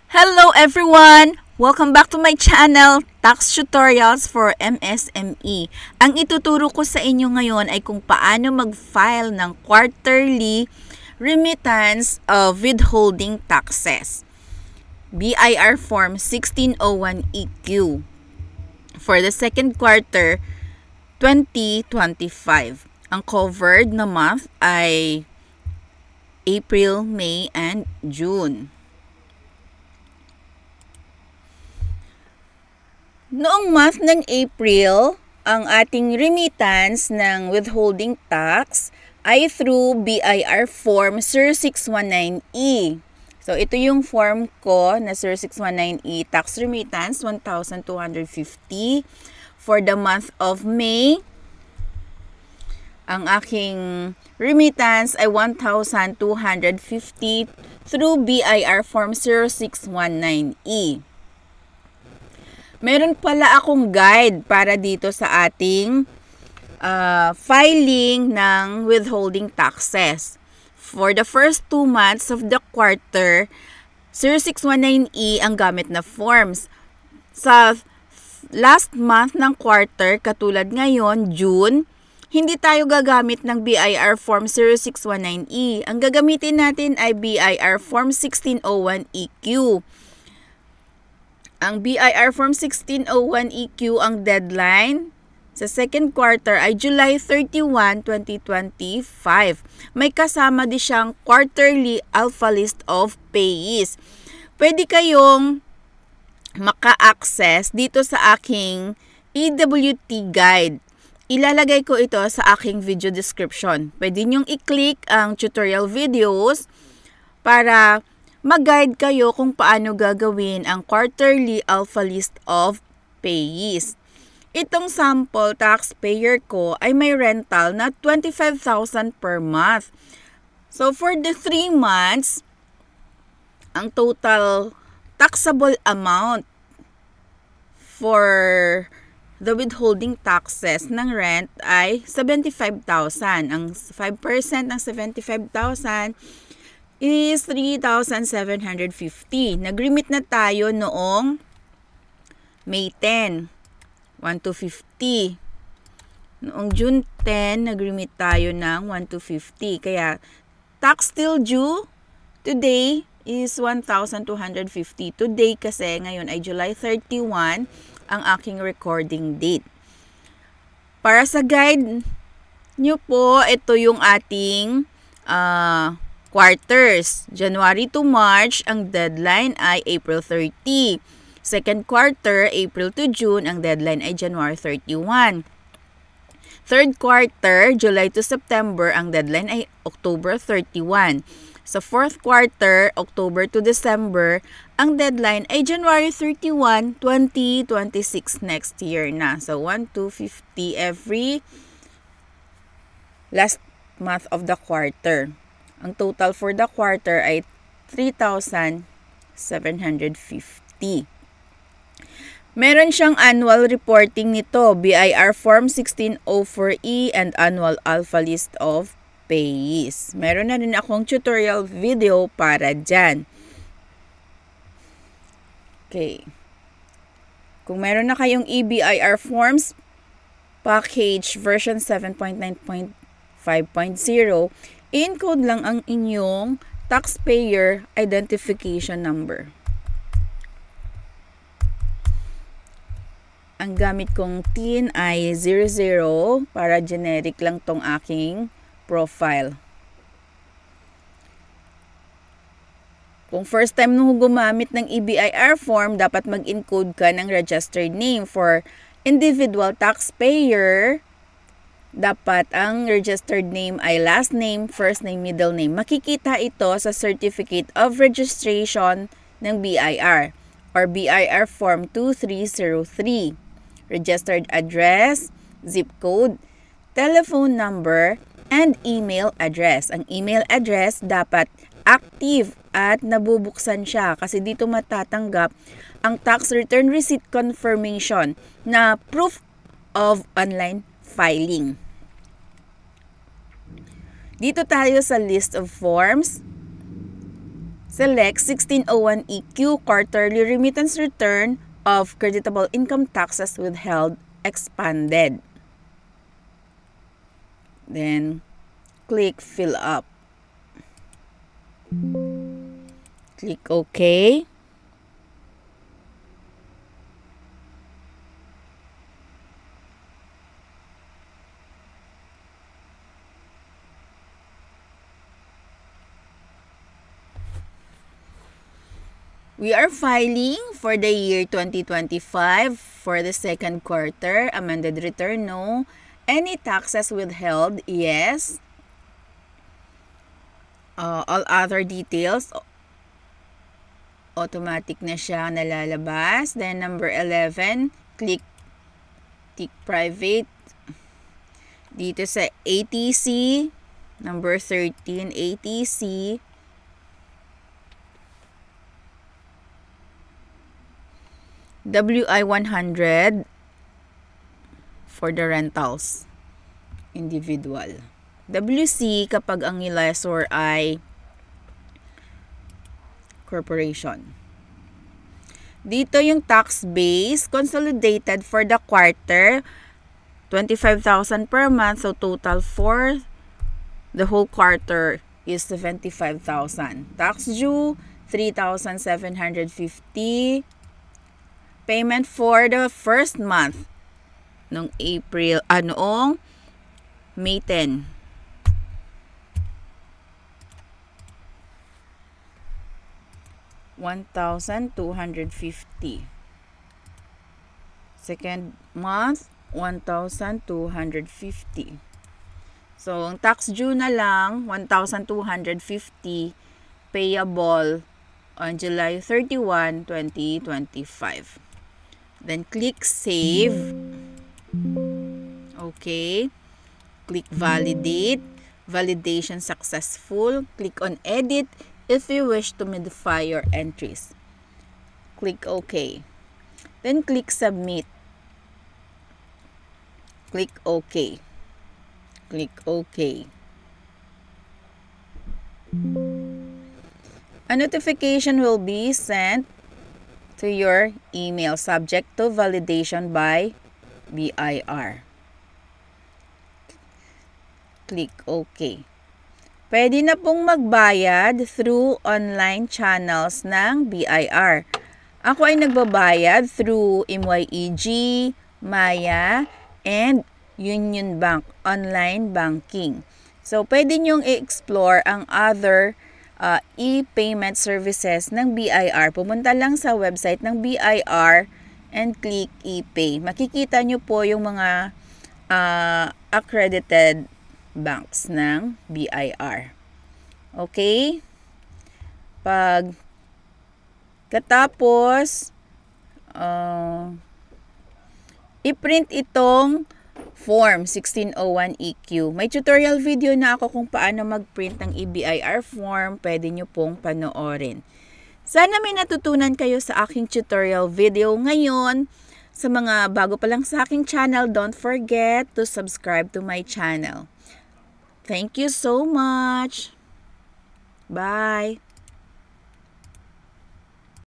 Hello everyone! Welcome back to my channel, Tax Tutorials for MSME. Ang ituturo ko sa inyo ngayon ay kung paano mag-file ng quarterly remittance of withholding taxes. BIR Form 1601EQ for the second quarter 2025. Ang covered na month ay April, May, and June. Noong month ng April, ang ating remittance ng withholding tax ay through BIR Form 0619E. So, ito yung form ko na 0619E tax remittance, 1,250 for the month of May. Ang aking remittance ay 1,250 through BIR Form 0619E. Meron pala akong guide para dito sa ating filing ng withholding taxes. For the first 2 months of the quarter, 0619E ang gamit na forms. Sa last month ng quarter, katulad ngayon, June, hindi tayo gagamit ng BIR Form 0619E. Ang gagamitin natin ay BIR Form 1601EQ. Ang BIR Form 1601EQ, ang deadline sa second quarter ay July 31, 2025. May kasama din siyang quarterly alpha list of payees. Pwede kayong maka-access dito sa aking EWT guide. Ilalagay ko ito sa aking video description. Pwede nyong i-click ang tutorial videos para mag-guide kayo kung paano gagawin ang quarterly alpha list of payees. Itong sample taxpayer ko ay may rental na 25,000 per month. So for the 3 months, ang total taxable amount for the withholding taxes ng rent ay 75,000. Ang 5% ng 75,000 is 3,750. Nag-remit na tayo noong May 10, 1,250. Noong June 10, nag-remit tayo ng 1,250. Kaya, tax still due today is 1,250. Today kasi, ngayon ay July 31, ang aking recording date. Para sa guide nyo po, ito yung ating quarters. January to March, ang deadline ay April 30. Second quarter, April to June, ang deadline ay January 31. Third quarter, July to September, ang deadline ay October 31. Sa fourth quarter, October to December, ang deadline ay January 31, 2026 next year na. So, 1,250 every last month of the quarter. Ang total for the quarter ay 3,750. Meron siyang annual reporting nito, BIR Form 1604E and Annual Alpha List of Payees. Meron na rin akong tutorial video para dyan. Okay. Kung meron na kayong EBIR Forms Package version 7.9.5.0, encode lang ang inyong taxpayer identification number. Ang gamit kong TIN ay 00 para generic lang tong aking profile. Kung first time nung gumamit ng EBIR form, dapat mag-encode ka ng registered name. For individual taxpayer, dapat ang registered name ay last name, first name, middle name. Makikita ito sa Certificate of Registration ng BIR or BIR Form 2303. Registered address, zip code, telephone number, and email address. Ang email address dapat active at nabubuksan siya kasi dito matatanggap ang tax return receipt confirmation na proof of online filing. Dito tayo sa list of forms. Select 1601EQ Quarterly Remittance Return of Creditable Income Taxes Withheld Expanded. Then, click Fill Up. Click OK. We are filing for the year 2025 for the second quarter. Amended return, no. Any taxes withheld, yes. All other details, automatic na siya nalalabas. Then number 11, click tick private. Dito sa ATC, number 13, ATC. WI 100 for the rentals, individual. WC kapag ang lessor ay corporation. Dito yung tax base, consolidated for the quarter, 25,000 per month. So total for the whole quarter is 75,000. Tax due, 3,750. Payment for the first month noong noong May 10. $1,250. Second month, 1,250. So, ang tax due na lang, 1,250, payable on July 31, 2025. Then, click Save. Okay. Click Validate. Validation successful. Click on Edit if you wish to modify your entries. Click OK. Then, click Submit. Click OK. Click OK. A notification will be sent to your email subject to validation by BIR. Click OK. Pwede na pong magbayad through online channels ng BIR. Ako ay nagbabayad through MYEG, Maya, and Union Bank online banking. So, pwede nyong i-explore ang other e-payment services ng BIR. Pumunta lang sa website ng BIR and click e-pay. Makikita nyo po yung mga accredited banks ng BIR. Okay? Pag katapos, i-print itong Form 1601EQ. May tutorial video na ako kung paano mag-print ng EBIR form. Pwede nyo pong panoorin. Sana may natutunan kayo sa aking tutorial video ngayon. Sa mga bago pa lang sa aking channel, don't forget to subscribe to my channel. Thank you so much. Bye.